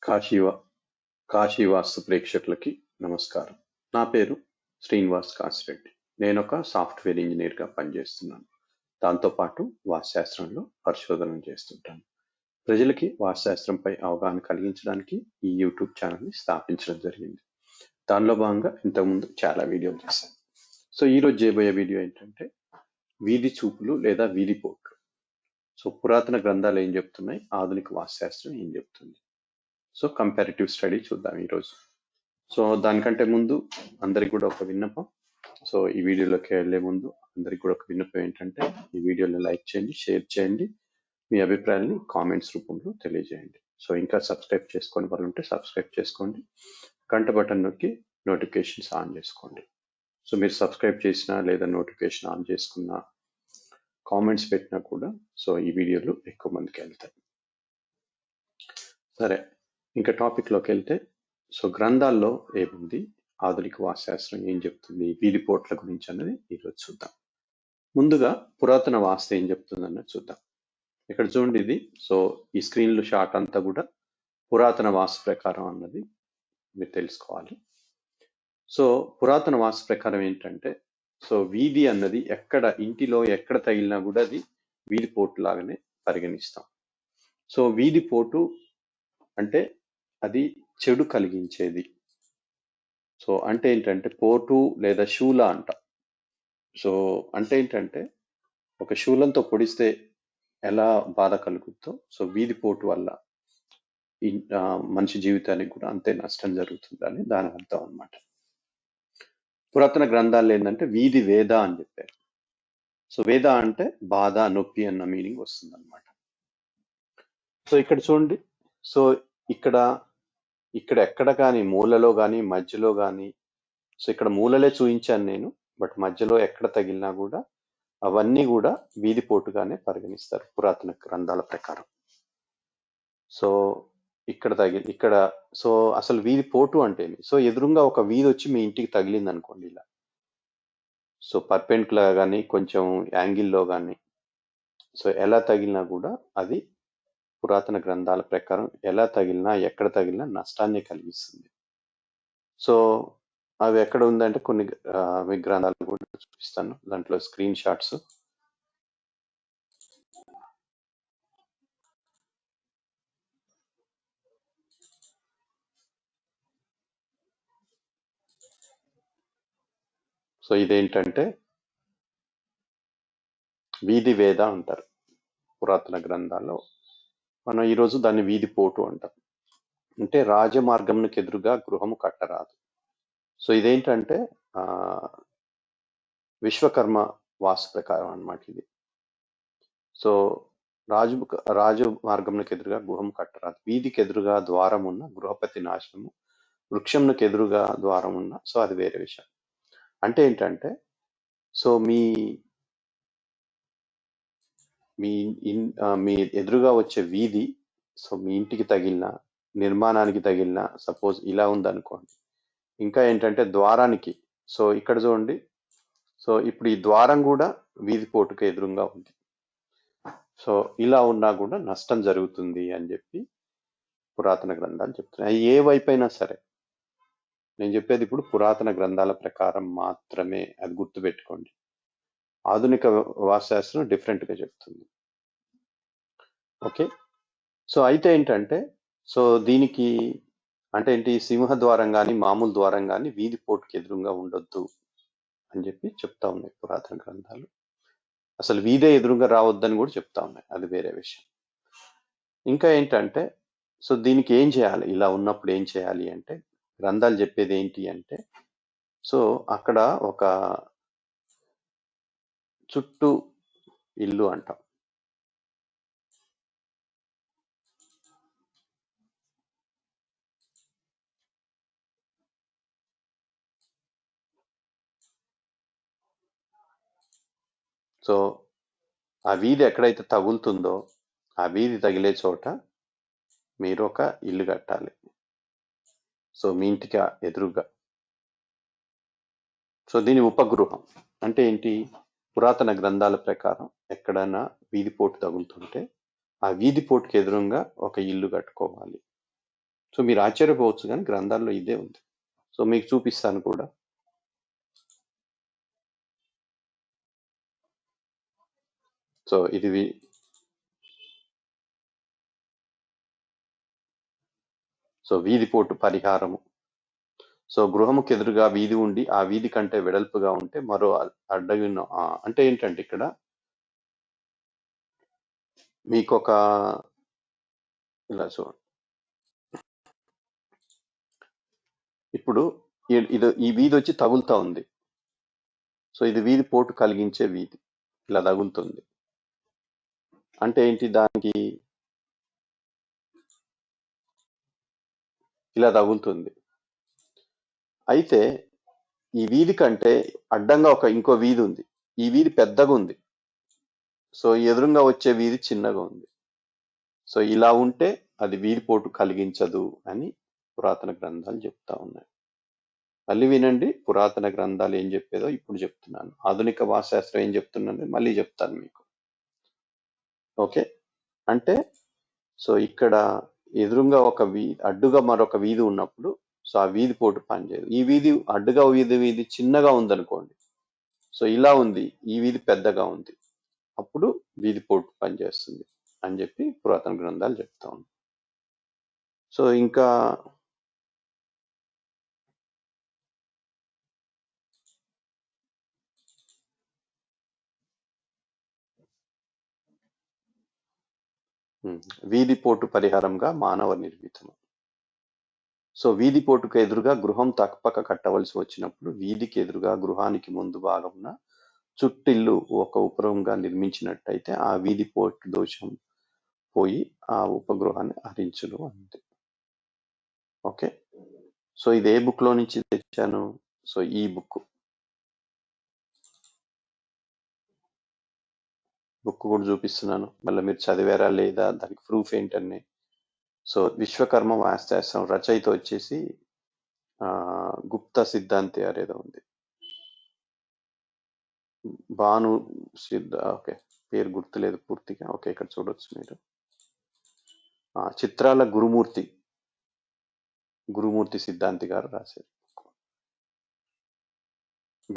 కాశీవా కాశీవాస్తు ప్రేక్షకులకి నమస్కారం. నా పేరు శ్రీనివాస్ కాసిరెడ్డి. నేను ఒక సాఫ్ట్వేర్ ఇంజనీర్గా పనిచేస్తున్నాను. దాంతోపాటు వాస్తుశాస్త్రంలో పరిశోధన చేస్తుంటాను. ప్రజలకి వాస్తుశాస్త్రంపై అవగాహన కలిగించడానికి ఈ యూట్యూబ్ ఛానల్ని స్థాపించడం జరిగింది. దానిలో భాగంగా ఇంతకుముందు చాలా వీడియోలు చేశాను. సో ఈరోజు చేయబోయే వీడియో ఏంటంటే వీధి చూపులు లేదా వీధి పోట్లు. సో పురాతన గ్రంథాలు ఏం చెప్తున్నాయి, ఆధునిక వాస్తుశాస్త్రం ఏం చెప్తుంది. సో కంపారిటివ్ స్టడీ చూద్దాం ఈరోజు. సో దానికంటే ముందు అందరికి కూడా ఒక విన్నపం. సో ఈ వీడియోలోకి వెళ్ళే ముందు అందరికి కూడా ఒక విన్నపం ఏంటంటే ఈ వీడియోని లైక్ చేయండి, షేర్ చేయండి, మీ అభిప్రాయాన్ని కామెంట్స్ రూపంలో తెలియజేయండి. సో ఇంకా సబ్స్క్రైబ్ చేసుకొని వాళ్ళు ఉంటే సబ్స్క్రైబ్ చేసుకోండి, గంట బటన్ నొక్కి నోటిఫికేషన్స్ ఆన్ చేసుకోండి. సో మీరు సబ్స్క్రైబ్ చేసినా లేదా నోటిఫికేషన్ ఆన్ చేసుకున్నా, కామెంట్స్ పెట్టినా కూడా సో ఈ వీడియోలు ఎక్కువ మందికి వెళ్తాయి. సరే, ఇంకా టాపిక్లోకి వెళ్తే సో గ్రంథాల్లో ఏముంది, ఆధునిక వాస్తుశాస్త్రం ఏం చెప్తుంది, వీధి పోట్ల గురించి అన్నది ఈరోజు చూద్దాం. ముందుగా పురాతన వాస్తు ఏం చెప్తుంది అన్నది చూద్దాం. ఇక్కడ చూడండి, ఇది సో ఈ స్క్రీన్లో షాట్ అంతా కూడా పురాతన వాస్తు ప్రకారం అన్నది మీరు తెలుసుకోవాలి. సో పురాతన వాస్తు ప్రకారం ఏంటంటే సో వీధి అన్నది ఎక్కడ ఇంటిలో ఎక్కడ తగిలినా కూడా అది వీధి పోటు లాగానే పరిగణిస్తాం. సో వీధి పోటు అంటే అది చెడు కలిగించేది. సో అంటే ఏంటంటే పోటు లేదా శూల అంట. సో అంటే ఏంటంటే ఒక శూలంతో పొడిస్తే ఎలా బాధ కలుగుతుందో సో వీధి పోటు వల్ల మనిషి జీవితానికి కూడా అంతే నష్టం జరుగుతుందని దాని అర్థం అన్నమాట. పురాతన గ్రంథాలు ఏంటంటే వీధి వేద అని చెప్పారు. సో వేద అంటే బాధ, నొప్పి అన్న మీనింగ్ వస్తుంది అనమాట. సో ఇక్కడ చూడండి, సో ఇక్కడ ఎక్కడ కానీ మూలలో కానీ మధ్యలో కానీ, సో ఇక్కడ మూలలే చూపించాను నేను, బట్ మధ్యలో ఎక్కడ తగిలినా కూడా అవన్నీ కూడా వీధి పోటుగానే పరిగణిస్తారు పురాతన గ్రంథాల ప్రకారం. సో ఇక్కడ సో అసలు వీధి పోటు అంటే సో ఎదురుగా ఒక వీధి వచ్చి మీ ఇంటికి తగిలింది అనుకోండి ఇలా, సో పర్పెండిక్యులర్ కానీ కొంచెం యాంగిల్లో కానీ సో ఎలా తగిలినా కూడా అది పురాతన గ్రంథాల ప్రకారం ఎలా తగిలినా ఎక్కడ తగిలినా నష్టాన్ని కలిగిస్తుంది. సో అవి ఎక్కడ ఉందంటే కొన్ని గ్రంథాలు కూడా చూపిస్తాను, దాంట్లో స్క్రీన్ షాట్స్. సో ఇదేంటంటే వీధి వేద అంటారు పురాతన గ్రంథాల్లో. మనం ఈరోజు దాన్ని వీధి పోటు అంటాం. అంటే రాజమార్గంకి ఎదురుగా గృహము కట్టరాదు. సో ఇదేంటంటే విశ్వకర్మ వాస్తు ప్రకారం అన్నమాట ఇది. సో రాజు మార్గంకి ఎదురుగా గృహం కట్టరాదు, వీధికి ఎదురుగా ద్వారం ఉన్న గృహపతి నాశనము, వృక్షంకి ఎదురుగా ద్వారం ఉన్న సో అది వేరే విషయం. అంటే ఏంటంటే సో మీ ఎదురుగా వచ్చే వీధి సో మీ ఇంటికి తగిలిన, నిర్మాణానికి తగిలిన, సపోజ్ ఇలా ఉందనుకోండి. ఇంకా ఏంటంటే ద్వారానికి, సో ఇక్కడ చూడండి, సో ఇప్పుడు ఈ ద్వారం కూడా వీధి పోటుకు ఎదురుగా ఉంది. సో ఇలా ఉన్నా కూడా నష్టం జరుగుతుంది అని చెప్పి పురాతన గ్రంథాలు చెప్తున్నాయి. ఏ వైపు అయినా సరే, నేను చెప్పేది ఇప్పుడు పురాతన గ్రంథాల ప్రకారం మాత్రమే, అది గుర్తుపెట్టుకోండి. ఆధునిక వాస్తుశాస్త్రం డిఫరెంట్గా చెప్తుంది. ఓకే, సో అయితే ఏంటంటే సో దీనికి అంటే ఏంటి, సింహద్వారం కానీ మామూలు ద్వారం కానీ వీధి పోటుకి ఎదురుగా ఉండొద్దు అని చెప్పి చెప్తా ఉన్నాయి పురాతన గ్రంథాలు. అసలు వీధే ఎదురుగా రావద్దని కూడా చెప్తా ఉన్నాయి, అది వేరే విషయం. ఇంకా ఏంటంటే సో దీనికి ఏం చేయాలి, ఇలా ఉన్నప్పుడు ఏం చేయాలి అంటే గ్రంథాలు చెప్పేది ఏంటి అంటే సో అక్కడ ఒక చుట్టూ ఇల్లు అంటాం. సో ఆ వీధి ఎక్కడైతే తగులుతుందో ఆ వీధి తగిలే చోట మీరు ఒక ఇల్లు కట్టాలి. సో మీ ఇంటికి ఎదురుగా. సో దీని ఉపగృహం అంటే ఏంటి, పురాతన గ్రంథాల ప్రకారం ఎక్కడైనా వీధి పోటు తగులుతుంటే ఆ వీధి పోటుకి ఎదురుగా ఒక ఇల్లు కట్టుకోవాలి. సో మీరు ఆశ్చర్యపోవచ్చు, కానీ గ్రంథాల్లో ఇదే ఉంది. సో మీకు చూపిస్తాను కూడా. సో ఇది సో వీధిపోటు పరిహారము. సో గృహముకు ఎదురుగా వీధి ఉండి ఆ వీధి కంటే వెడల్పుగా ఉంటే మరో అడ్డగిన అంటే ఏంటంటే ఇక్కడ మీకు ఒక ఇలా చూడండి. ఇప్పుడు ఇది ఈ వీధి వచ్చి తగులుతా ఉంది. సో ఇది వీధి పోటు కలిగించే వీధి, ఇలా తగులుతుంది. అంటే ఏంటి, దానికి ఇలా తగులుతుంది. అయితే ఈ వీధి కంటే అడ్డంగా ఇంకో వీధి ఉంది. ఈ వీధి పెద్దగా ఉంది. సో ఎదురుగా వచ్చే వీధి చిన్నగా ఉంది. సో ఇలా ఉంటే అది వీధిపోటు కలిగించదు అని పురాతన గ్రంథాలు చెప్తా ఉన్నాయి. మళ్ళీ వినండి, పురాతన గ్రంథాలు ఏం చెప్పేదో ఇప్పుడు చెప్తున్నాను. ఆధునిక వాస్తుశాస్త్రం ఏం చెప్తున్నాను మళ్ళీ చెప్తాను మీకు. ఓకే, అంటే సో ఇక్కడ ఎదురుగా అడ్డుగా మరొక వీధి ఉన్నప్పుడు సో ఆ వీధి పోటు పనిచేయదు. ఈ వీధి అడ్డుగా వీధి చిన్నగా ఉందనుకోండి, సో ఇలా ఉంది, ఈ వీధి పెద్దగా ఉంది, అప్పుడు వీధి పోటు పనిచేస్తుంది అని చెప్పి పురాతన గ్రంథాలు చెప్తా ఉంది. సో ఇంకా వీధిపోటు పరిహారంగా మానవ నిర్మితము. సో వీధిపోటుకు ఎదురుగా గృహం తప్పక కట్టవలసి వచ్చినప్పుడు వీధికి ఎదురుగా గృహానికి ముందు భాగంన చుట్టిల్లు ఒక ఉపగ్రహంగా నిర్మించినట్టయితే ఆ వీధిపోటు దోషం పోయి ఆ ఉపగృహాన్ని హరించును అంతే. ఓకే, సో ఇది ఏ బుక్ లో నుంచి తెచ్చాను? సో ఈ బుక్ కూడా చూపిస్తున్నాను. మళ్ళీ మీరు చదివారా లేదా, దానికి ప్రూఫ్ ఏంటని. సో విశ్వకర్మ వాస్తుశాస్త్రం రచయిత వచ్చేసి గుప్త సిద్ధాంతి అరేదో ఉంది, భాను ఓకే, పేరు గుర్తులేదు పూర్తిగా. ఓకే, ఇక్కడ చూడొచ్చు మీరు. చిత్రాల గురుమూర్తి సిద్ధాంతి గారు రాశారు,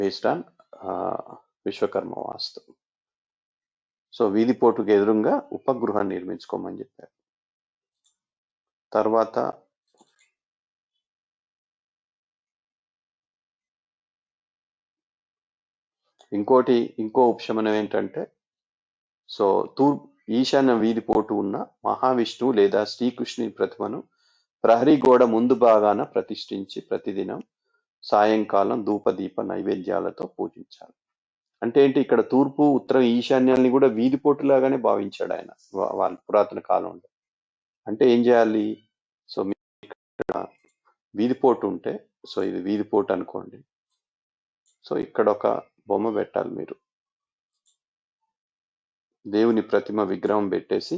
based on Vishwakarma vastu. So వీధిపోటుకు ఎదురుగా ఉపగృహాన్ని నిర్మించుకోమని చెప్పారు. తర్వాత ఇంకో ఉపశమనం ఏంటంటే, సో ఈశాన్య వీధిపోటు ఉన్న మహావిష్ణువు లేదా శ్రీకృష్ణుని ప్రతిమను ప్రహరీ గోడ ముందు భాగాన ప్రతిష్ఠించి ప్రతిదినం సాయంకాలం ధూపదీప నైవేద్యాలతో పూజించాలి. అంటే ఏంటి, ఇక్కడ తూర్పు ఉత్తరం ఈశాన్యాన్ని కూడా వీధిపోటు లాగానే భావించాడు ఆయన వాళ్ళ పురాతన కాలంలో. అంటే ఏం చేయాలి, సో ఇక్కడ వీధిపోటు ఉంటే, సో ఇది వీధిపోటు అనుకోండి, సో ఇక్కడ ఒక బొమ్మ పెట్టాలి మీరు, దేవుని ప్రతిమ విగ్రహం పెట్టేసి,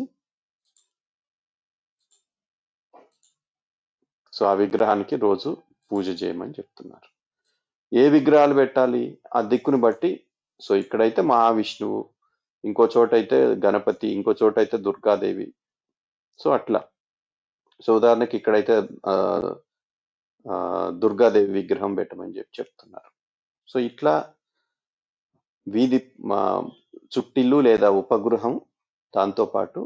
సో ఆ విగ్రహానికి రోజు పూజ చేయమని చెప్తున్నారు. ఏ విగ్రహాలు పెట్టాలి ఆ దిక్కును బట్టి. సో ఇక్కడైతే మహావిష్ణువు, ఇంకో చోట అయితే గణపతి, ఇంకో చోట అయితే దుర్గాదేవి. సో అట్లా, సో ఉదాహరణకి ఇక్కడైతే దుర్గాదేవి విగ్రహం పెట్టమని చెప్తున్నారు. సో ఇట్లా వీధి చుట్టిల్లు లేదా ఉపగృహం, దాంతోపాటు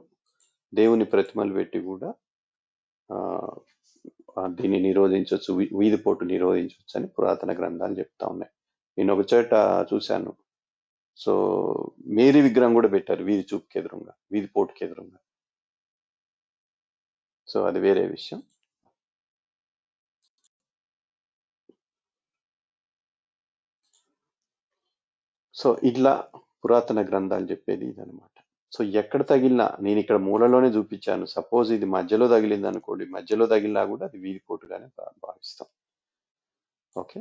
దేవుని ప్రతిమలు పెట్టి కూడా దీన్ని నిరోధించవచ్చు, వీధిపోటు నిరోధించవచ్చు అని పురాతన గ్రంథాలు చెప్తా ఉన్నాయి. నేను ఒక చోట చూశాను, సో మేరీ విగ్రహం కూడా పెట్టారు వీధి చూపుకి ఎదురుగా, వీధిపోటుకి ఎదురుగా. సో అది వేరే విషయం. సో ఇట్లా పురాతన గ్రంథాలు చెప్పేది ఇదనమాట. సో ఎక్కడ తగిలినా, నేను ఇక్కడ మూలలోనే చూపించాను, సపోజ్ ఇది మధ్యలో తగిలింది అనుకోండి, మధ్యలో తగిలినా కూడా అది వీధిపోటుగానే భావిస్తాం. ఓకే,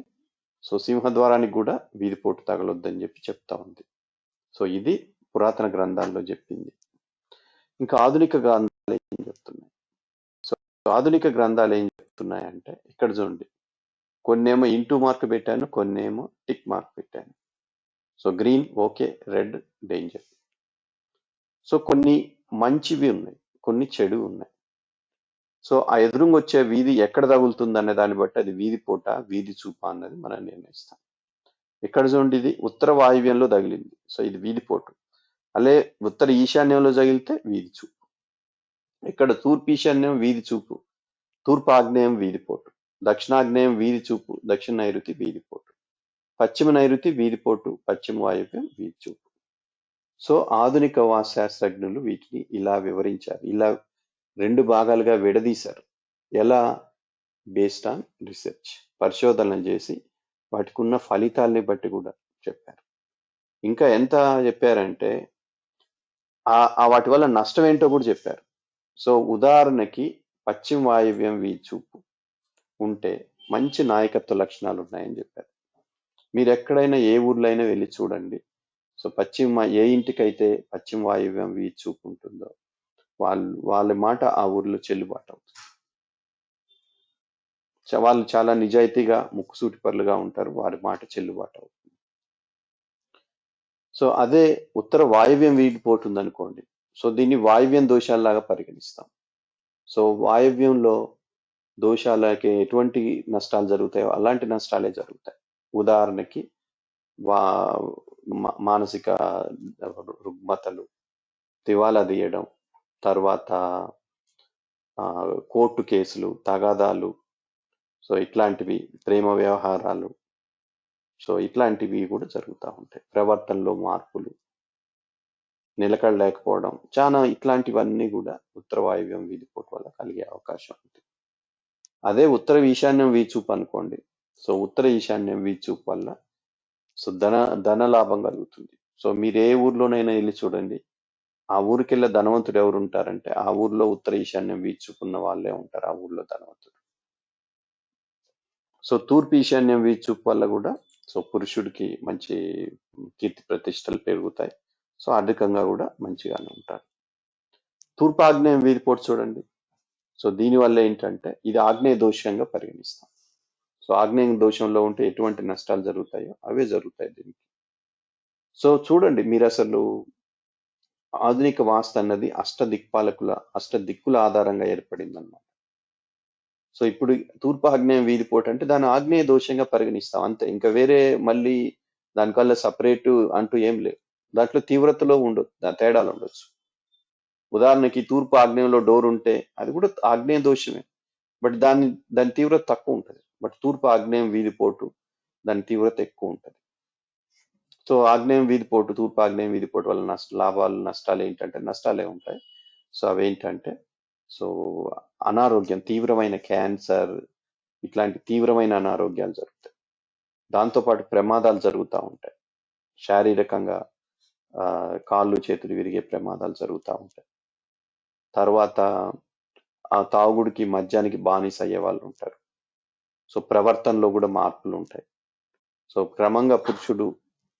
సో సింహద్వారానికి కూడా వీధిపోటు తగలొద్దని చెప్పి చెప్తా ఉంది. సో ఇది పురాతన గ్రంథాల్లో చెప్పింది. ఇంకా ఆధునిక గ్రంథాలు ఏం చెప్తున్నాయి? సో ఆధునిక గ్రంథాలు ఏం చెప్తున్నాయంటే, ఇక్కడ చూడండి, కొన్నేమో ఇంటూ మార్క్ పెట్టాను, కొన్నేమో టిక్ మార్క్ పెట్టాను. So green okay, red danger. So కొన్ని మంచివి ఉన్నాయి, కొన్ని చెడు ఉన్నాయి. సో ఆ ఎదురుంగా వచ్చే వీధి ఎక్కడ తగులుతుంది అనే దాన్ని బట్టి అది వీధి పూట వీధి చూప అన్నది మనం నిర్ణయిస్తాం. ఇక్కడ చూడండి, ఇది ఉత్తర వాయువ్యంలో తగిలింది, సో ఇది వీధి పోటు. అలే ఉత్తర ఈశాన్యంలో తగిలితే వీధి చూపు. ఇక్కడ తూర్పు ఈశాన్యం వీధి చూపు, తూర్పు ఆగ్నేయం వీధిపోటు, దక్షిణాగ్నేయం వీధి చూపు, దక్షిణ నైరుతి వీధిపోటు, పశ్చిమ నైరుతి వీధిపోటు, పశ్చిమ వాయువ్యం వీధి చూపు. సో ఆధునిక వాస్తుశాస్త్రజ్ఞులు వీటిని ఇలా వివరించారు, ఇలా 2 భాగాలుగా విడదీశారు. ఎలా? బేస్డ్ ఆన్ రీసెర్చ్, పరిశోధనలు చేసి వాటికి ఉన్న ఫలితాలని బట్టి కూడా చెప్పారు. ఇంకా ఎంత చెప్పారంటే వాటి వల్ల నష్టం ఏంటో కూడా చెప్పారు. సో ఉదాహరణకి పశ్చిమ వాయువ్యం వీధి చూపు ఉంటే మంచి నాయకత్వ లక్షణాలు ఉన్నాయని చెప్పారు. మీరు ఎక్కడైనా ఏ ఊర్లో అయినా వెళ్ళి చూడండి. సో ఏ ఇంటికైతే పశ్చిమ వాయువ్యం వీధి చూపు ఉంటుందో వాళ్ళ మాట ఆ ఊర్లో చెల్లుబాటు అవుతుంది. వాళ్ళు చాలా నిజాయితీగా ముక్కుసూటి పరులుగా ఉంటారు, వారి మాట చెల్లుబాటు అవుతుంది. సో అదే ఉత్తర వాయువ్యం వీడిపోతుంది అనుకోండి, సో దీన్ని వాయువ్యం దోషాలలాగా పరిగణిస్తాం. సో వాయువ్యంలో దోషాలకి ఎటువంటి నష్టాలు జరుగుతాయో అలాంటి నష్టాలే జరుగుతాయి. ఉదాహరణకి మానసిక రుగ్మతలు, దివాలా తీయడం, తర్వాత కోర్టు కేసులు, తగాదాలు, సో ఇట్లాంటివి, ప్రేమ వ్యవహారాలు, సో ఇట్లాంటివి కూడా జరుగుతూ ఉంటాయి. ప్రవర్తనలో మార్పులు, నిలకడ లేకపోవడం, చాలా ఇట్లాంటివన్నీ కూడా ఉత్తర వాయువ్యం వీధిపోటు వల్ల కలిగే అవకాశం ఉంది. అదే ఉత్తర ఈశాన్యం వీచూపు అనుకోండి, సో ఉత్తర ఈశాన్యం వీచూపు వల్ల సో ధన లాభం కలుగుతుంది. సో మీరు ఏ ఊర్లోనైనా వెళ్ళి చూడండి, ఆ ఊరికెళ్ళే ధనవంతుడు ఎవరు ఉంటారంటే ఆ ఊర్లో ఉత్తర ఈశాన్యం వీచుకున్న వాళ్ళే ఉంటారు ఆ ఊర్లో ధనవంతుడు. సో తూర్పు ఈశాన్యం వీచూపు వల్ల కూడా సో పురుషుడికి మంచి కీర్తి ప్రతిష్టలు పెరుగుతాయి, సో ఆర్థికంగా కూడా మంచిగానే ఉంటారు. తూర్పు ఆగ్నేయం వీధిపోటు చూడండి, సో దీనివల్ల ఏంటంటే ఇది ఆగ్నేయ దోషంగా పరిగణిస్తాం. సో ఆగ్నేయ దోషంలో ఉంటే ఎటువంటి నష్టాలు జరుగుతాయో అవే జరుగుతాయి దీనికి. సో చూడండి, మీరు అసలు ఆధునిక వాస్తు అన్నది అష్ట దిక్కుల ఆధారంగా ఏర్పడింది అన్నమాట. సో ఇప్పుడు తూర్పు ఆగ్నేయం వీధిపోటు అంటే దాని ఆగ్నేయ దోషంగా పరిగణిస్తాం అంతే, ఇంకా వేరే మళ్ళీ దానివల్ల సపరేట్ అంటూ ఏం లేదు. దాంట్లో తీవ్రతలో తేడాలు ఉండొచ్చు. ఉదాహరణకి తూర్పు ఆగ్నేయంలో డోర్ ఉంటే అది కూడా ఆగ్నేయ దోషమే, బట్ దాని తీవ్రత తక్కువ ఉంటుంది. బట్ తూర్పు ఆగ్నేయం వీధిపోటు దాని తీవ్రత ఎక్కువ ఉంటుంది. సో ఆగ్నేయం వీధిపోటు, తూర్పు ఆగ్నేయం వీధిపోటు వల్ల లాభాలు నష్టాలు ఏంటంటే నష్టాలే ఉంటాయి. సో అవేంటంటే సో అనారోగ్యం, తీవ్రమైన క్యాన్సర్, ఇట్లాంటి తీవ్రమైన అనారోగ్యాలు జరుగుతాయి. దాంతోపాటు ప్రమాదాలు జరుగుతూ ఉంటాయి, శారీరకంగా కాళ్ళు చేతులు విరిగే ప్రమాదాలు జరుగుతూ ఉంటాయి. తర్వాత ఆ తాగుడికి మద్యానికి బానిస అయ్యే వాళ్ళు ఉంటారు. సో ప్రవర్తనలో కూడా మార్పులు ఉంటాయి. సో క్రమంగా పురుషుడు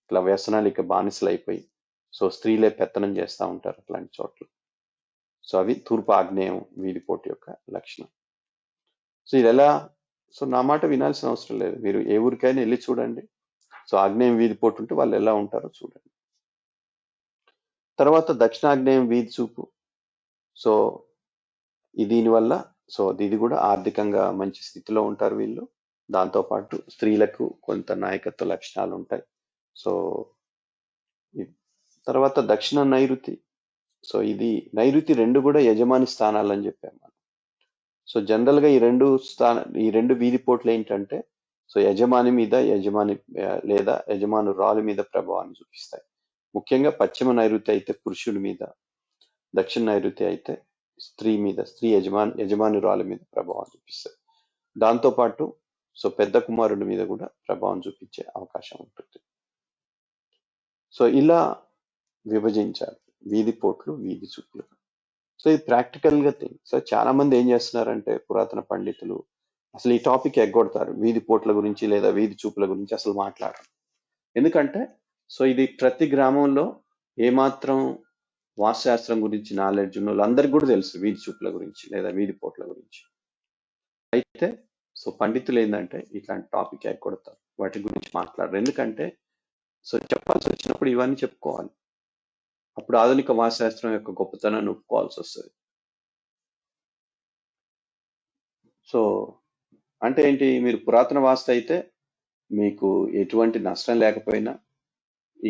ఇట్లా వ్యసనాలకి బానిసలు అయిపోయి సో స్త్రీలే పెత్తనం చేస్తూ ఉంటారు అట్లాంటి చోట్ల. సో అవి తూర్పు ఆగ్నేయం వీధిపోటు యొక్క లక్షణం. సో ఇది ఎలా? సో నా మాట వినాల్సిన అవసరం లేదు, మీరు ఏ ఊరికైనా వెళ్ళి చూడండి. సో ఆగ్నేయం వీధిపోటు ఉంటే వాళ్ళు ఎలా ఉంటారో చూడండి. తర్వాత దక్షిణాగ్నేయం వీధి చూపు, సో దీనివల్ల సో ఇది కూడా ఆర్థికంగా మంచి స్థితిలో ఉంటారు వీళ్ళు. దాంతోపాటు స్త్రీలకు కొంత నాయకత్వ లక్షణాలు ఉంటాయి. సో తర్వాత దక్షిణ నైరుతి, సో ఇది నైరుతి రెండు కూడా యజమాని స్థానాలు అని చెప్పాము మనం. సో జనరల్ గా ఈ రెండు వీధిపోట్లు ఏంటంటే సో యజమాని మీద లేదా యజమానురాలు మీద ప్రభావాన్ని చూపిస్తాయి. ముఖ్యంగా పశ్చిమ నైరుతి అయితే పురుషుడి మీద, దక్షిణ నైరుతి అయితే స్త్రీ యజమానురాలు మీద ప్రభావం చూపిస్తాయి. దాంతోపాటు సో పెద్ద కుమారుడి మీద కూడా ప్రభావం చూపించే అవకాశం ఉంటుంది. సో ఇలా విభజించారు వీధిపోట్లు వీధి చూపులు. సో ఇది ప్రాక్టికల్ గా థింగ్. సో చాలా మంది ఏం చేస్తున్నారంటే పురాతన పండితులు అసలు ఈ టాపిక్ ఎగ్గొడతారు, వీధి పోట్ల గురించి లేదా వీధి చూపుల గురించి అసలు మాట్లాడరు. ఎందుకంటే సో ఇది ప్రతి గ్రామంలో ఏమాత్రం వాస్తుశాస్త్రం గురించి నాలెడ్జ్ ఉన్న వాళ్ళందరికీ కూడా తెలుసు వీధి చూపుల గురించి లేదా వీధి పోట్ల గురించి. అయితే సో పండితులు ఏంటంటే ఇట్లాంటి టాపిక్ ఎగ్గొడతారు, వాటి గురించి మాట్లాడరు. ఎందుకంటే సో చెప్పాల్సి వచ్చినప్పుడు ఇవన్నీ చెప్పుకోవాలి, అప్పుడు ఆధునిక వాస్తుశాస్త్రం యొక్క గొప్పతనాన్ని ఒప్పుకోవాల్సి వస్తుంది. సో అంటే ఏంటి, మీరు పురాతన వాస్తు అయితే మీకు ఎటువంటి నష్టం లేకపోయినా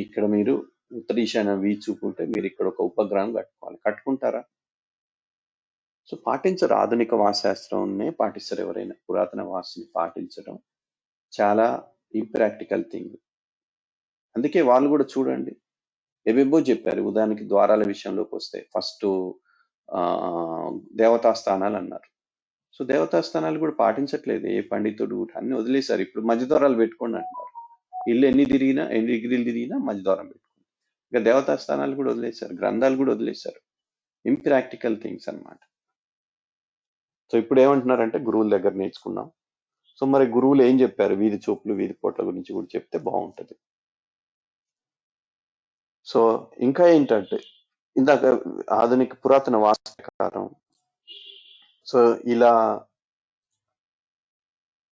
ఇక్కడ మీరు ఉత్తర ఈశాన్య వీధి చూపుంటే మీరు ఇక్కడ ఒక ఉపగ్రహం కట్టుకోవాలి. కట్టుకుంటారా? సో పాటించరు. ఆధునిక వాస్తుశాస్త్రంనే పాటిస్తారు ఎవరైనా. పురాతన వాస్తుని పాటించడం చాలా ఇంప్రాక్టికల్ థింగ్. అందుకే వాళ్ళు కూడా చూడండి ఏవేవో చెప్పారు. ఉదాహరణకి ద్వారాల విషయంలోకి వస్తే ఫస్ట్ దేవతా స్థానాలు అన్నారు. సో దేవతా స్థానాలు కూడా పాటించట్లేదు ఏ పండితుడు కూడా. అన్ని వదిలేశారు. ఇప్పుడు మధ్య ద్వారాలు పెట్టుకోండి అంటున్నారు. ఇల్లు ఎన్ని డిగ్రీలు తిరిగినా మధ్య ద్వారం పెట్టుకోండి. ఇక దేవతా స్థానాలు కూడా వదిలేశారు, గ్రంథాలు కూడా వదిలేశారు. ఇంప్రాక్టికల్ థింగ్స్ అన్నమాట. సో ఇప్పుడు ఏమంటున్నారంటే గురువుల దగ్గర నేర్చుకున్నాం. సో మరి గురువులు ఏం చెప్పారు, వీధి చూపులు వీధి పోట్ల గురించి కూడా చెప్తే బాగుంటది. సో ఇంకా ఏంటంటే ఇందాక ఆధునిక పురాతన వాస్తు ప్రకారం సో ఇలా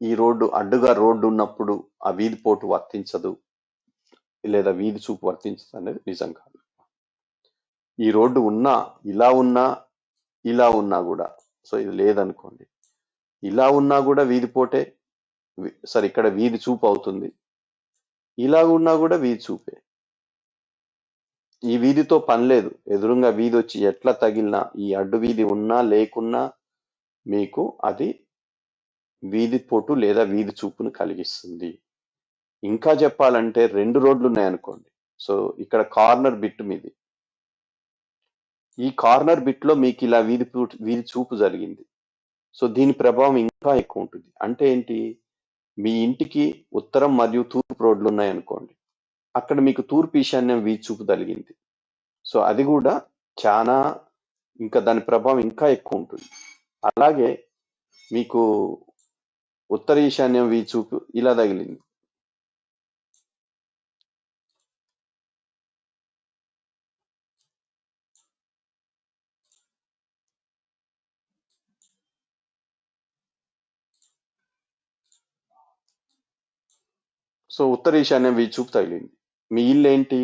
ఈ రోడ్డు అడ్డుగా రోడ్డు ఉన్నప్పుడు ఆ వీధి పోటు వర్తించదు లేదా వీధి చూపు వర్తించదు అనేది నిజం కాదు. ఈ రోడ్డు ఉన్నా ఇలా ఉన్నా కూడా, సో ఇది లేదనుకోండి, ఇలా ఉన్నా కూడా వీధి పోటే, సరే ఇక్కడ వీధి చూపు అవుతుంది. ఇలా ఉన్నా కూడా వీధి చూపే. ఈ వీధితో పని లేదు. ఎదురుగా వీధి వచ్చి ఎట్లా తగిలినా, ఈ అడ్డు వీధి ఉన్నా లేకున్నా మీకు అది వీధి పోటు లేదా వీధి చూపును కలిగిస్తుంది. ఇంకా చెప్పాలంటే 2 రోడ్లు ఉన్నాయనుకోండి. సో ఇక్కడ కార్నర్ బిట్ మీది. ఈ కార్నర్ బిట్ లో మీకు ఇలా వీధి చూపు జరిగింది. సో దీని ప్రభావం ఇంకా ఎక్కువ ఉంటుంది. అంటే ఏంటి, మీ ఇంటికి ఉత్తరం మరియు తూర్పు రోడ్లు ఉన్నాయనుకోండి, అక్కడ మీకు తూర్పు ఈశాన్యం వీధి చూపు జరిగింది. సో అది కూడా చాలా, ఇంకా దాని ప్రభావం ఇంకా ఎక్కువ ఉంటుంది. అలాగే మీకు ఉత్తర ఈశాన్యం వీధి చూపు ఇలా తగిలింది. సో ఉత్తర ఈశాన్యం వీధి చూపు తగిలింది. మీ ఇల్లు ఏంటి,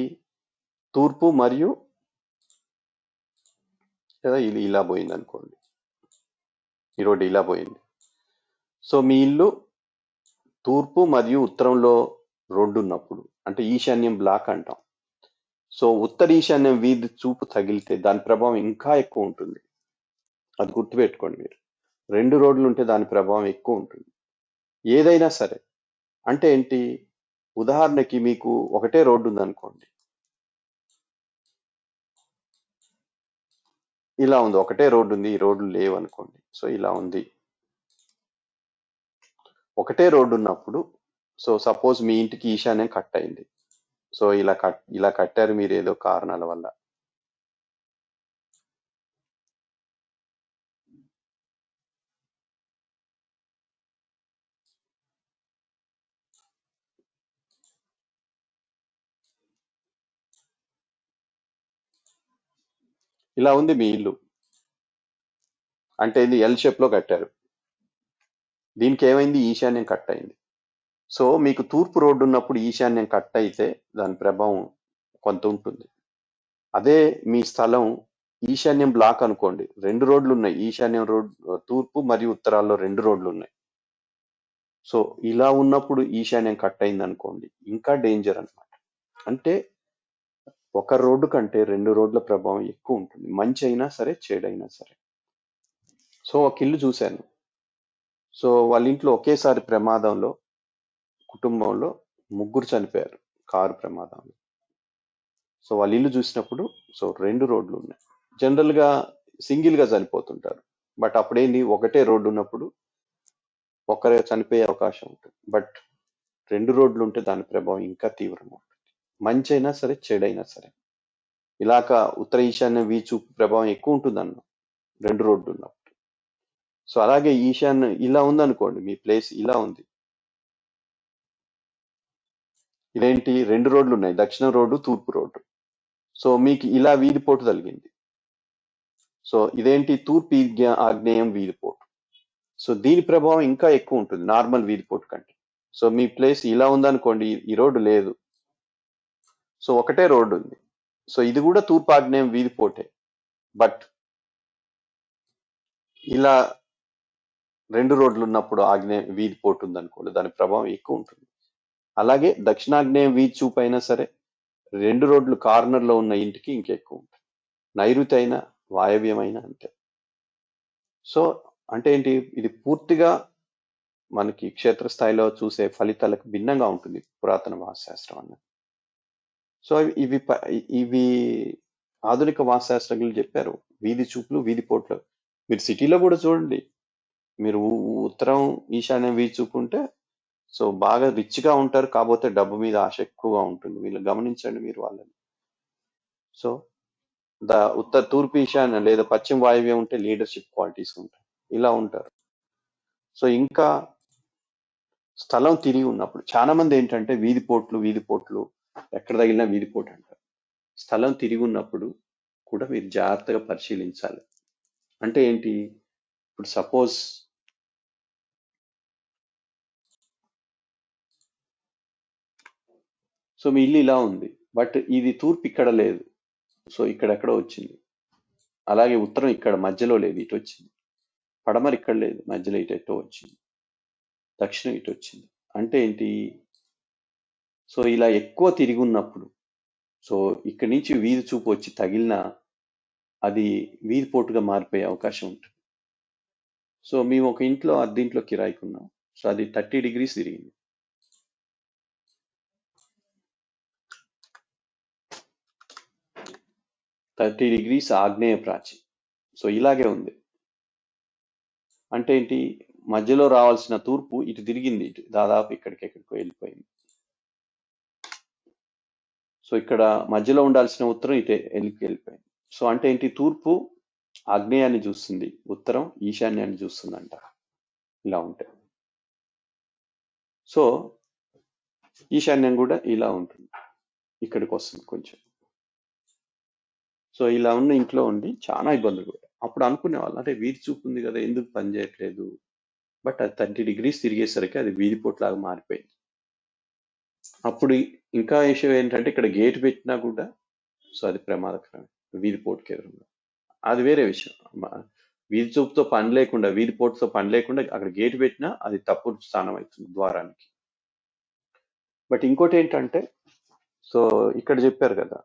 తూర్పు మరియు లేదా ఇలా పోయింది అనుకోండి, ఈ రోడ్డు ఇలా పోయింది. సో మీ ఇల్లు తూర్పు మరియు ఉత్తరంలో రోడ్డు ఉన్నప్పుడు, అంటే ఈశాన్యం బ్లాక్ అంటాం. సో ఉత్తర ఈశాన్యం వీధి చూపు తగిలితే దాని ప్రభావం ఇంకా ఎక్కువ ఉంటుంది. అది గుర్తుపెట్టుకోండి మీరు. 2 రోడ్లు ఉంటే దాని ప్రభావం ఎక్కువ ఉంటుంది. ఏదైనా సరే. అంటే ఏంటి, ఉదాహరణకి మీకు ఒకటే రోడ్డు ఉందనుకోండి, ఇలా ఉంది, ఒకటే రోడ్డు ఉంది, ఈ రోడ్లు లేవు అనుకోండి. సో ఇలా ఉంది, ఒకటే రోడ్డు ఉన్నప్పుడు, సో సపోజ్ మీ ఇంటికి ఈశాన్యం కట్ అయింది. సో ఇలా కట్టారు మీరు ఏదో కారణాల వల్ల. ఇలా ఉంది మీ ఇల్లు, అంటే ఇది ఎల్ షేప్ లో కట్టారు. దీనికి ఏమైంది, ఈశాన్యం కట్ అయింది. సో మీకు తూర్పు రోడ్డు ఉన్నప్పుడు ఈశాన్యం కట్ అయితే దాని ప్రభావం కొంత ఉంటుంది. అదే మీ స్థలం ఈశాన్యం బ్లాక్ అనుకోండి, 2 రోడ్లు ఉన్నాయి, ఈశాన్యం రోడ్ తూర్పు మరియు ఉత్తరాల్లో 2 రోడ్లు ఉన్నాయి. సో ఇలా ఉన్నప్పుడు ఈశాన్యం కట్ అయింది అనుకోండి, ఇంకా డేంజర్ అన్నమాట. అంటే ఒక రోడ్డు కంటే 2 రోడ్ల ప్రభావం ఎక్కువ ఉంటుంది, మంచి అయినా సరే చెడైనా సరే. సో ఒక ఇల్లు చూశాను. సో వాళ్ళ ఇంట్లో ఒకేసారి ప్రమాదంలో కుటుంబంలో 3 చనిపోయారు కారు ప్రమాదంలో. సో వాళ్ళ ఇల్లు చూసినప్పుడు, సో 2 రోడ్లు ఉన్నాయి. జనరల్ గా సింగిల్ గా చనిపోతుంటారు, బట్ అప్పుడేంటి, ఒకటే రోడ్డు ఉన్నప్పుడు ఒకరే చనిపోయే అవకాశం ఉంటుంది. బట్ 2 రోడ్లు ఉంటే దాని ప్రభావం ఇంకా తీవ్రంగా ఉంటుంది, మంచి అయినా సరే చెడైనా సరే. ఇలాక ఉత్తర ఈశాన్య వీచు ప్రభావం ఎక్కువ ఉంటుంది అన్న 2 రోడ్లు ఉన్నప్పుడు. సో అలాగే ఈశాన్య ఇలా ఉందనుకోండి, మీ ప్లేస్ ఇలా ఉంది, ఇదేంటి 2 రోడ్లు ఉన్నాయి, దక్షిణ రోడ్డు తూర్పు రోడ్డు. సో మీకు ఇలా వీధిపోటు కలిగింది. సో ఇదేంటి, తూర్పు ఆగ్నేయం వీధిపోటు. సో దీని ప్రభావం ఇంకా ఎక్కువ ఉంటుంది నార్మల్ వీధిపోటు కంటే. సో మీ ప్లేస్ ఇలా ఉందనుకోండి, ఈ రోడ్డు లేదు, సో ఒకటే రోడ్డు ఉంది, సో ఇది కూడా తూర్పు ఆగ్నేయం వీధిపోటే, బట్ ఇలా 2 రోడ్లు ఉన్నప్పుడు ఆగ్నేయ వీధి పోటు ఉందనుకోండి, దాని ప్రభావం ఎక్కువ ఉంటుంది. అలాగే దక్షిణాగ్నేయం వీధి చూపు అయినా సరే 2 రోడ్లు కార్నర్లో ఉన్న ఇంటికి ఇంకెక్కువ ఉంటుంది. నైరుతి అయినా వాయవ్యమైన అంతే. సో అంటే ఏంటి, ఇది పూర్తిగా మనకి క్షేత్రస్థాయిలో చూసే ఫలితాలకు భిన్నంగా ఉంటుంది పురాతన వాస్తుశాస్త్రం అన్నది. సో ఇవి ఆధునిక వాస్తుశాస్త్రజ్ఞులు చెప్పారు, వీధి చూపులు వీధి పోట్లు. మీరు సిటీలో కూడా చూడండి, మీరు ఉత్తరం ఈశాన్యం వీధి చూపు ఉంటే సో బాగా రిచ్గా ఉంటారు, కాకపోతే డబ్బు మీద ఆశ ఎక్కువగా ఉంటుంది. వీళ్ళు గమనించండి మీరు వాళ్ళని. సో తూర్పు ఈశాన్యం లేదా పశ్చిమ వాయువ్యం ఉంటే లీడర్షిప్ క్వాలిటీస్ ఉంటాయి, ఇలా ఉంటారు. సో ఇంకా స్థలం తిరిగి ఉన్నప్పుడు చాలా మంది ఏంటంటే వీధి పోట్లు ఎక్కడ తగిలినా వీధి పోటు అంటారు. స్థలం తిరిగి ఉన్నప్పుడు కూడా మీరు జాగ్రత్తగా పరిశీలించాలి. అంటే ఏంటి, ఇప్పుడు సపోజ్ సో మీ ఇల్లు ఇలా ఉంది, బట్ ఇది తూర్పు ఇక్కడ లేదు, సో ఇక్కడెక్కడో వచ్చింది. అలాగే ఉత్తరం ఇక్కడ మధ్యలో లేదు, ఇటు వచ్చింది. పడమర ఇక్కడ లేదు, మధ్యలో ఇటు ఎటో వచ్చింది. దక్షిణం ఇటు వచ్చింది. అంటే ఏంటి, సో ఇలా ఎక్కువ తిరిగి ఉన్నప్పుడు సో ఇక్కడి నుంచి వీధి చూపు వచ్చి తగిలినా అది వీధి పోటుగా మారిపోయే అవకాశం ఉంటుంది. సో మేము ఒక ఇంట్లో అద్దెంట్లో కిరాయికి ఉన్నాం. సో అది 30 degrees తిరిగింది. 30 degrees ఆగ్నేయ ప్రాచి. సో ఇలాగే ఉంది. అంటే ఏంటి, మధ్యలో రావాల్సిన తూర్పు ఇటు తిరిగింది, ఇటు దాదాపు ఎక్కడికో వెళ్ళిపోయింది. సో ఇక్కడ మధ్యలో ఉండాల్సిన ఉత్తరం ఇటే వెళ్ళిపోయింది. సో అంటే ఏంటి, తూర్పు ఆగ్నేయాన్ని చూస్తుంది, ఉత్తరం ఈశాన్యాన్ని చూస్తుందంట. ఇలా ఉంటాయి. సో ఈశాన్యం కూడా ఇలా ఉంటుంది, ఇక్కడికి వస్తుంది కొంచెం. సో ఇలా ఉన్న ఇంట్లో ఉండి చాలా ఇబ్బందులు కూడా. అప్పుడు అనుకునేవాళ్ళు, అంటే వీధి చూపు ఉంది కదా ఎందుకు పని చేయట్లేదు, బట్ అది 30 degrees తిరిగేసరికి అది వీధి పోట్లాగా మారిపోయింది. అప్పుడు ఇంకా విషయం ఏంటంటే, ఇక్కడ గేట్ పెట్టినా కూడా సో అది ప్రమాదకరమే వీధి పోటుకి ఎదురుగా. అది వేరే విషయం. వీధి చూపుతో పని లేకుండా, వీధి పోటుతో పని లేకుండా అక్కడ గేట్ పెట్టినా అది తప్పుడు స్థానం అవుతుంది ద్వారానికి. బట్ ఇంకోటి ఏంటంటే, సో ఇక్కడ చెప్పారు కదా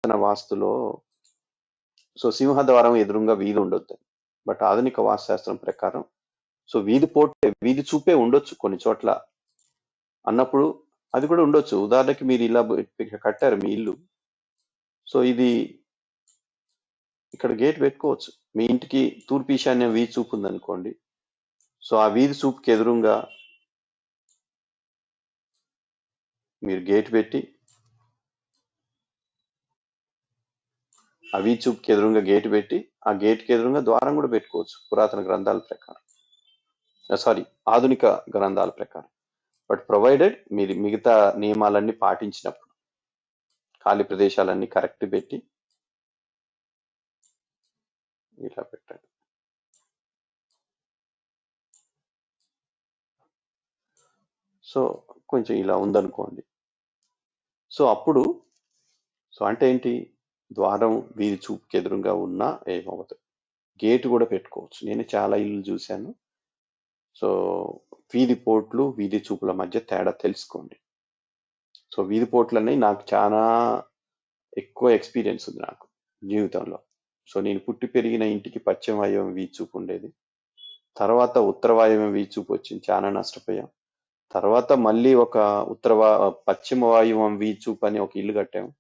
తన వాస్తులో సో సింహద్వారం ఎదురుగా వీధి ఉండొద్దు. బట్ ఆధునిక వాస్తుశాస్త్రం ప్రకారం సో వీధి చూపే ఉండొచ్చు కొన్ని చోట్ల అన్నప్పుడు అది కూడా ఉండొచ్చు. ఉదాహరణకి మీరు ఇలా కట్టారు మీ ఇల్లు, సో ఇది ఇక్కడ గేట్ పెట్టుకోవచ్చు. మీ ఇంటికి తూర్పు ఈశాన్యం వీధి చూపు ఉందనుకోండి, సో ఆ వీధి చూపుకి ఎదురుగా మీరు గేట్ పెట్టి, ఆ వీధి చూపుకి ఎదురుగా గేట్ పెట్టి, ఆ గేట్కి ఎదురుగా ద్వారం కూడా పెట్టుకోవచ్చు పురాతన గ్రంథాల ప్రకారం, ఆధునిక గ్రంథాల ప్రకారం. బట్ ప్రొవైడెడ్ మీరు మిగతా నియమాలన్నీ పాటించినప్పుడు, ఖాళీ ప్రదేశాలన్నీ కరెక్ట్ పెట్టి ఇలా పెట్టండి. సో కొంచెం ఇలా ఉందనుకోండి, సో అప్పుడు సో అంటే ఏంటి, ద్వారం వీధి చూపుకి ఎదురుగా ఉన్నా ఏమవుతుంది, గేట్ కూడా పెట్టుకోవచ్చు. నేను చాలా ఇల్లు చూశాను. సో వీధి పోట్లు వీధి చూపుల మధ్య తేడా తెలుసుకోండి. సో వీధి పోట్లు అనేవి నాకు చాలా ఎక్కువ ఎక్స్పీరియన్స్ ఉంది నాకు జీవితంలో. సో నేను పుట్టి పెరిగిన ఇంటికి పశ్చిమ వాయువ్యం వీధి చూపు ఉండేది, తర్వాత ఉత్తర వాయువ్యం వీధి చూపు వచ్చింది, చాలా నష్టపోయాం. తర్వాత మళ్ళీ ఒక పశ్చిమ వాయువ్యం వీధి చూపు అని ఒక ఇల్లు కట్టాము,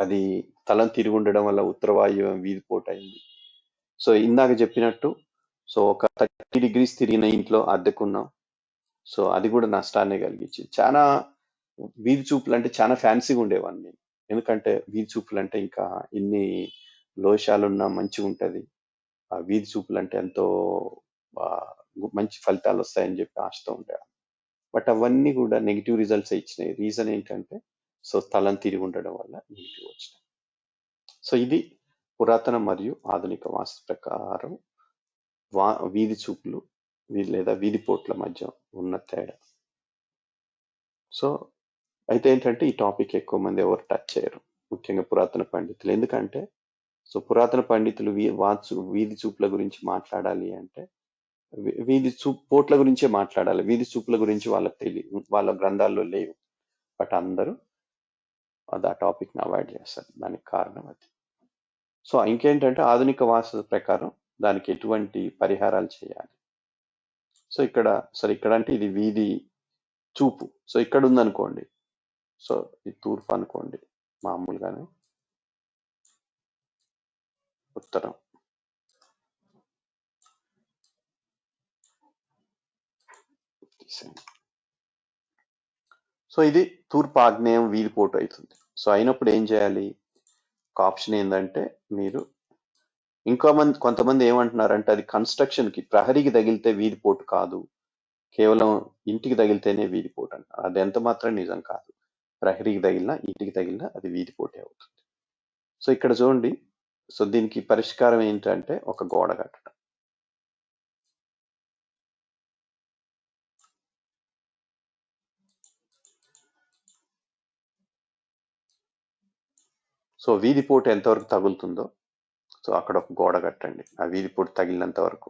అది తలం తిరిగి ఉండడం వల్ల ఉత్తర వాయువ్యం వీధి పోటు అయింది. సో ఇందాక చెప్పినట్టు సో ఒక 30 degrees తిరిగిన ఇంట్లో అద్దెకున్నాం, సో అది కూడా నష్టాన్ని కలిగించింది. చాలా వీధి చూపులు అంటే చాలా ఫ్యాన్సీగా ఉండేవాడిని నేను, ఎందుకంటే వీధి చూపులు అంటే ఇంకా ఇన్ని లోషాలున్నా మంచిగా ఉంటుంది, ఆ వీధి చూపులు అంటే ఎంతో మంచి ఫలితాలు వస్తాయని చెప్పి ఆశతో ఉండేవాడిని. బట్ అవన్నీ కూడా నెగిటివ్ రిజల్ట్స్ ఇచ్చినాయి. రీజన్ ఏంటంటే సో స్థలం తిరిగి ఉండడం వల్ల నెగిటివ్ వచ్చినాయి. సో ఇది పురాతన మరియు ఆధునిక వాస్తు ప్రకారం వీధి చూపులు లేదా వీధి పోట్ల మధ్య ఉన్న తేడా. సో అయితే ఏంటంటే ఈ టాపిక్ ఎక్కువ మంది ఎవరు టచ్ చేయరు, ముఖ్యంగా పురాతన పండితులు. ఎందుకంటే సో పురాతన పండితులు వీధి చూపుల గురించి మాట్లాడాలి అంటే వీధి చూపు పోట్ల గురించే మాట్లాడాలి. వీధి చూపుల గురించి వాళ్ళకి తెలియదు, వాళ్ళ గ్రంథాల్లో లేవు. బట్ అందరూ అది ఆ టాపిక్ ని అవాయిడ్ చేస్తారు. దానికి కారణం అది. సో ఇంకేంటంటే ఆధునిక వాస్తు ప్రకారం దానికి ఎటువంటి పరిహారాలు చేయాలి. సో ఇక్కడ సరే ఇక్కడ అంటే ఇది వీధి చూపు. సో ఇక్కడ ఉందనుకోండి, సో ఇది తూర్పు అనుకోండి, మామూలుగానే ఉత్తరం. తీసేయండి. సో ఇది తూర్పు ఆగ్నేయం వీధి పోటు అవుతుంది. సో అయినప్పుడు ఏం చేయాలి? ఒక ఆప్షన్ ఏంటంటే మీరు కొంతమంది ఏమంటున్నారంటే అది కన్స్ట్రక్షన్ కి ప్రహరీకి తగిలితే వీధి పోటు కాదు, కేవలం ఇంటికి తగిలితేనే వీధి పోటు అంటారు. అది ఎంత మాత్రం నిజం కాదు. ప్రహరీకి తగిలినా ఇంటికి తగిలినా అది వీధి పోటే అవుతుంది. సో ఇక్కడ చూడండి, సో దీనికి పరిష్కారం ఏంటంటే ఒక గోడ కట్టడం. సో వీధి పోటు ఎంతవరకు తగులుతుందో సో అక్కడ ఒక గోడ కట్టండి, ఆ వీధి పోటు తగిలినంత వరకు.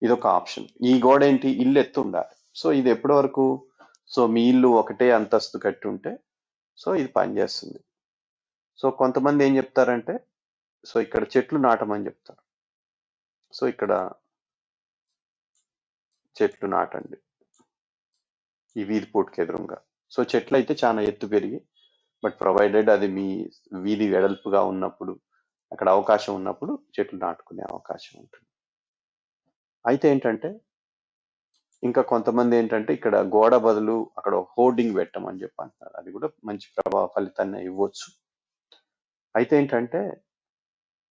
ఇది ఒక ఆప్షన్. ఈ గోడ ఏంటి? ఇల్లు ఎత్తు ఉండాలి. సో ఇది ఎప్పటి వరకు? సో మీ ఇల్లు ఒకటే అంతస్తు కట్టి ఉంటే సో ఇది పనిచేస్తుంది. సో కొంతమంది ఏం చెప్తారంటే సో ఇక్కడ చెట్లు నాటమని చెప్తారు. సో ఇక్కడ చెట్లు నాటండి ఈ వీధి పోటుకి ఎదురుగా. సో చెట్లు అయితే చాలా ఎత్తు పెరిగి, బట్ ప్రొవైడెడ్ అది మీ వీధి వెడల్పుగా ఉన్నప్పుడు, అక్కడ అవకాశం ఉన్నప్పుడు చెట్లు నాటుకునే అవకాశం ఉంటుంది. అయితే ఏంటంటే ఇంకా కొంతమంది ఏంటంటే ఇక్కడ గోడ బదులు అక్కడ హోర్డింగ్ పెట్టమని చెప్పి అంటున్నారు. అది కూడా మంచి ప్రభావ ఫలితాన్ని ఇవ్వచ్చు. అయితే ఏంటంటే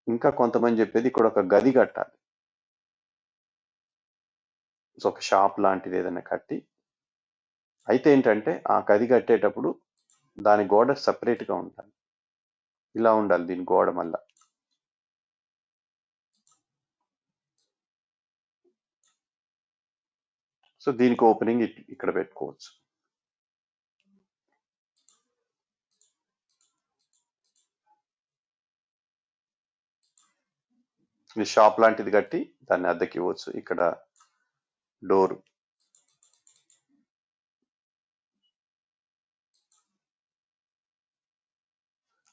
ఇంకా కొంతమంది చెప్పేది ఇక్కడ ఒక గది కట్టాలి. సో ఒక షాప్ లాంటిది ఏదైనా కట్టి, అయితే ఏంటంటే ఆ గది కట్టేటప్పుడు దాని గోడ separate గా ఉండాలి. ఇలా ఉండాలి దీని గోడ మళ్ళా. సో దీనికి ఓపెనింగ్ ఇక్కడ పెట్టుకోవచ్చు. ఇది షాప్ లాంటిది కట్టి దాన్ని అద్దెకి ఇవ్వచ్చు. ఇక్కడ డోర్.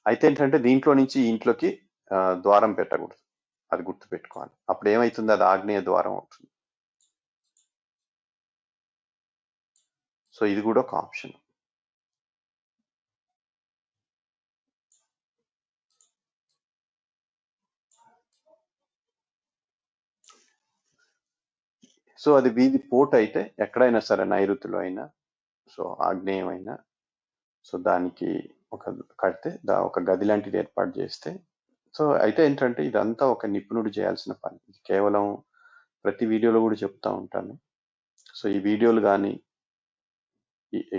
అయితే ఏంటంటే దీంట్లో నుంచి ఈ ఇంట్లోకి ద్వారం పెట్టకూడదు, అది గుర్తు పెట్టుకోవాలి. అప్పుడు ఏమవుతుంది? అది ఆగ్నేయ ద్వారం అవుతుంది. సో ఇది కూడా ఒక ఆప్షన్. సో అది వీధి పోటు అయితే ఎక్కడైనా సరే, నైరుతిలో అయినా సో ఆగ్నేయం అయినా సో దానికి ఒక కడితే ఒక గది లాంటిది ఏర్పాటు చేస్తే. సో అయితే ఏంటంటే ఇదంతా ఒక నిపుణుడు చేయాల్సిన పని. ఇది కేవలం ప్రతి వీడియోలో కూడా చెప్తా ఉంటాను. సో ఈ వీడియోలు కానీ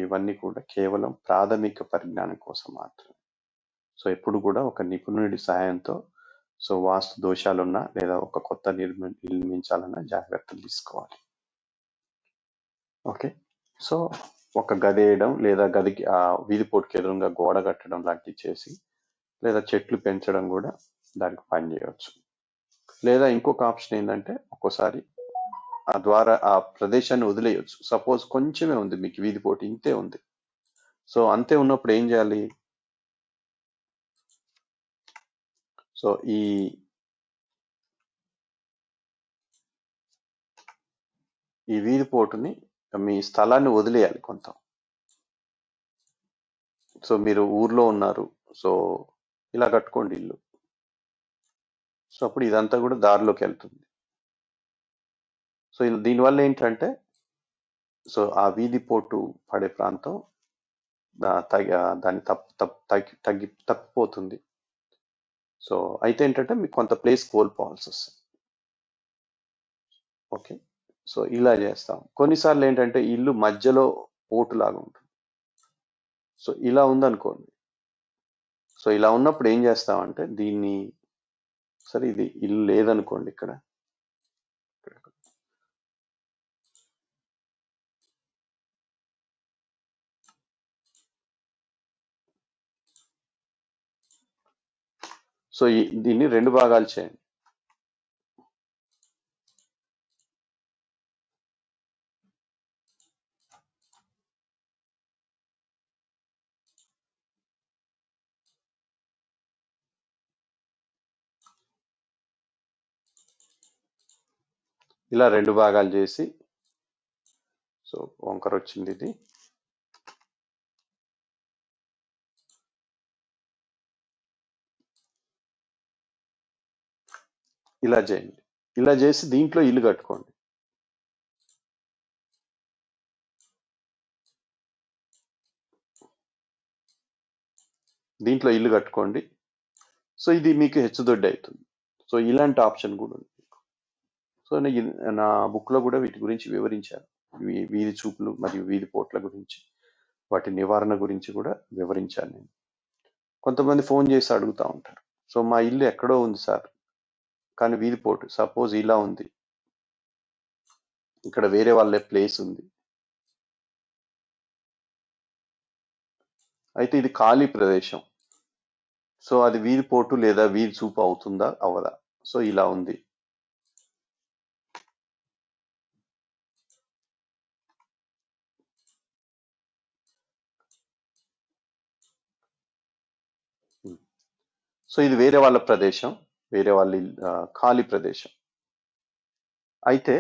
ఇవన్నీ కూడా కేవలం ప్రాథమిక పరిజ్ఞానం కోసం మాత్రమే. సో ఎప్పుడు కూడా ఒక నిపుణుడి సహాయంతో సో వాస్తు దోషాలున్నా లేదా ఒక కొత్త నిర్మించాలన్నా జాగ్రత్తలు తీసుకోవాలి. ఓకే. సో ఒక గది వేయడం లేదా గదికి ఆ వీధి పోటుకి ఎదురుగా గోడ కట్టడం లాంటివి చేసి, లేదా చెట్లు పెంచడం కూడా దానికి పని చేయవచ్చు. లేదా ఇంకొక ఆప్షన్ ఏంటంటే ఒక్కోసారి ఆ ద్వారా ఆ ప్రదేశాన్ని వదిలేయచ్చు. సపోజ్ కొంచెమే ఉంది మీకు వీధి పోటు, ఇంతే ఉంది. సో అంతే ఉన్నప్పుడు ఏం చేయాలి? సో ఈ వీధి పోటుని మీ స్థలాన్ని వదిలేయాలి కొంత. సో మీరు ఊర్లో ఉన్నారు, సో ఇలా కట్టుకోండి ఇల్లు. సో అప్పుడు ఇదంతా కూడా దారిలోకి వెళ్తుంది. సో దీనివల్ల ఏంటంటే సో ఆ వీధి పోటు పడే ప్రాంతం దాన్ని తప్పిపోతుంది. సో అయితే ఏంటంటే మీకు కొంత ప్లేస్ కోల్పోవాల్సి వస్తుంది. ఓకే. సో ఇలా చేస్తాం. కొన్నిసార్లు ఏంటంటే ఇల్లు మధ్యలో పోటు లాగా ఉంటుంది. సో ఇలా ఉందనుకోండి. సో ఇలా ఉన్నప్పుడు ఏం చేస్తామంటే దీన్ని, సరే ఇది ఇల్లు లేదనుకోండి ఇక్కడ, సో దీన్ని రెండు భాగాలు చేయండి. ఇలా 2 భాగాలు చేసి, సో వంకర వచ్చింది ఇది. ఇలా చేయండి. ఇలా చేసి దీంట్లో ఇల్లు కట్టుకోండి. దీంట్లో ఇల్లు కట్టుకోండి. సో ఇది మీకు హెచ్చుదొడ్డి అవుతుంది. సో ఇలాంటి ఆప్షన్ కూడా ఉంది. సో నా బుక్లో కూడా వీటి గురించి వివరించాను. వీధి చూపులు మరియు వీధి పోట్ల గురించి, వాటి నివారణ గురించి కూడా వివరించాను నేను. కొంతమంది ఫోన్ చేసి అడుగుతూ ఉంటారు, సో మా ఇల్లు ఎక్కడో ఉంది సార్, కానీ వీధి పోటు సపోజ్ ఇలా ఉంది, ఇక్కడ వేరే వాళ్ళ ప్లేస్ ఉంది, అయితే ఇది ఖాళీ ప్రదేశం, సో అది వీధి పోటు లేదా వీధి చూపు అవుతుందా అవదా? సో ఇలా ఉంది. సో ఇది వేరే వాళ్ళ ప్రదేశం, వేరే వాళ్ళ ఖాళీ ప్రదేశం. అయితే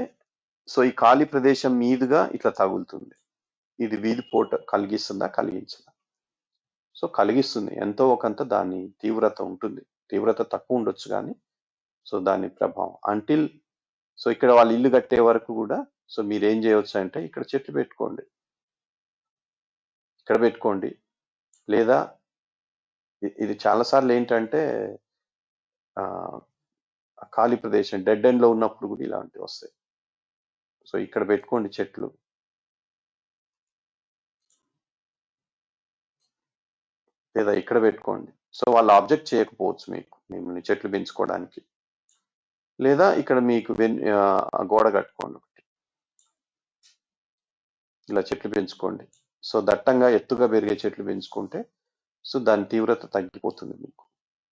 సో ఈ ఖాళీ ప్రదేశం మీదుగా ఇట్లా తగులుతుంది. ఇది వీధి పోటు కలిగిస్తుందా కలిగించదా? సో కలిగిస్తుంది. ఎంతో ఒకంత దాని తీవ్రత ఉంటుంది. తీవ్రత తక్కువ ఉండొచ్చు కానీ, సో దాని ప్రభావం అంటిల్, సో ఇక్కడ వాళ్ళు ఇల్లు కట్టే వరకు కూడా సో మీరు ఏం చేయవచ్చు అంటే ఇక్కడ చెట్లు పెట్టుకోండి, ఇక్కడ పెట్టుకోండి. లేదా ఇది చాలాసార్లు ఏంటంటే ఖాళీ ప్రదేశం డెడ్ ఎండ్ లో ఉన్నప్పుడు కూడా ఇలాంటివి వస్తాయి. సో ఇక్కడ పెట్టుకోండి చెట్లు. లేదా ఇక్కడ పెట్టుకోండి. సో వాళ్ళు ఆబ్జెక్ట్ చేయకపోవచ్చు మీకు, మిమ్మల్ని చెట్లు పెంచుకోవడానికి. లేదా ఇక్కడ మీకు గోడ కట్టుకోండి ఒకటి, ఇలా చెట్లు పెంచుకోండి. సో దట్టంగా ఎత్తుగా పెరిగే చెట్లు పెంచుకుంటే సో దాని తీవ్రత తగ్గిపోతుంది మీకు.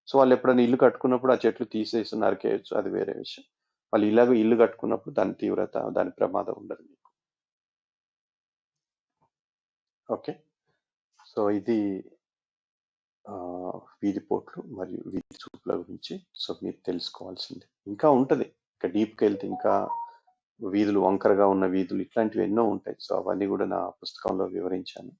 సో వాళ్ళు ఎప్పుడైనా ఇల్లు కట్టుకున్నప్పుడు ఆ చెట్లు తీసేసి నరికేయచ్చు, అది వేరే విషయం. వాళ్ళు ఇలాగ ఇల్లు కట్టుకున్నప్పుడు దాని తీవ్రత, దాని ప్రమాదం ఉండదు మీకు. ఓకే, సో ఇది వీధి పోట్లు మరియు వీధి చూపుల గురించి సో మీరు తెలుసుకోవాల్సింది. ఇంకా ఉంటుంది, ఇంకా డీప్కి వెళ్తే ఇంకా వీధులు, వంకరగా ఉన్న వీధులు, ఇట్లాంటివి ఎన్నో ఉంటాయి. సో అవన్నీ కూడా నా పుస్తకంలో వివరించాను.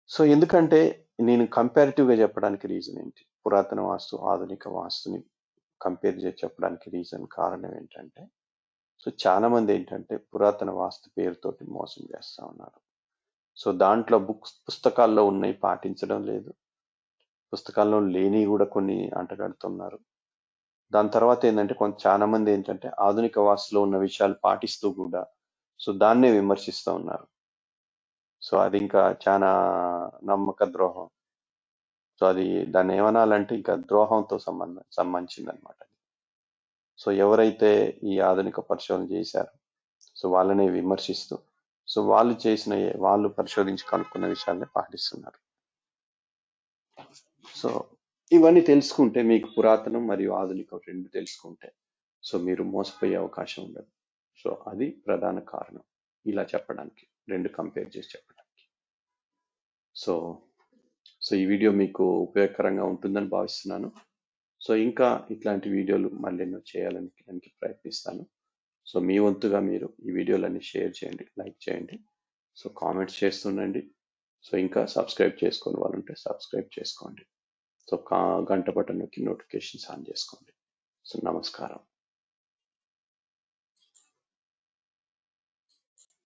సో ఎందుకంటే నేను కంపారిటివ్గా చెప్పడానికి రీజన్ ఏంటి, పురాతన వాస్తు ఆధునిక వాస్తుని కంపేర్ చేసి చెప్పడానికి రీజన్, కారణం ఏంటంటే సో చాలా మంది ఏంటంటే పురాతన వాస్తు పేరుతోటి మోసం చేస్తూ ఉన్నారు. సో దాంట్లో పుస్తకాల్లో ఉన్నాయి పాటించడం లేదు, పుస్తకాల్లో లేని కూడా కొన్ని అంటగడుతున్నారు. దాని తర్వాత ఏంటంటే చాలా మంది ఏంటంటే ఆధునిక వాస్తులో ఉన్న విషయాలు పాటిస్తూ కూడా సో దాన్నే విమర్శిస్తూ ఉన్నారు. సో అది ఇంకా చాలా నమ్మక ద్రోహం. సో అది దాన్ని ఏమనాలంటే ఇంకా ద్రోహంతో సంబంధించింది అనమాట. సో ఎవరైతే ఈ ఆధునిక పరిశోధన చేశారో సో వాళ్ళనే విమర్శిస్తూ సో వాళ్ళు పరిశోధించి కనుక్కున్న విషయాల్ని పాటిస్తున్నారు. సో ఇవన్నీ తెలుసుకుంటే మీకు పురాతనం మరియు ఆధునికం రెండు తెలుసుకుంటే సో మీరు మోసపోయే అవకాశం ఉండదు. సో అది ప్రధాన కారణం ఇలా చెప్పడానికి, రెండు కంపేర్ చేసి చెప్పడానికి. సో ఈ వీడియో మీకు ఉపయోగకరంగా ఉంటుందని భావిస్తున్నాను. సో ఇంకా ఇట్లాంటి వీడియోలు మళ్ళీ ఎన్నో చేయాలని ప్రయత్నిస్తాను. సో మీ వంతుగా మీరు ఈ వీడియోలన్నీ షేర్ చేయండి, లైక్ చేయండి, సో కామెంట్స్ చేస్తుండండి. సో ఇంకా సబ్స్క్రైబ్ చేసుకొని వాళ్ళు ఉంటే సబ్స్క్రైబ్ చేసుకోండి. సో గంట బటన్ నొక్కి నోటిఫికేషన్స్ ఆన్ చేసుకోండి. సో నమస్కారం.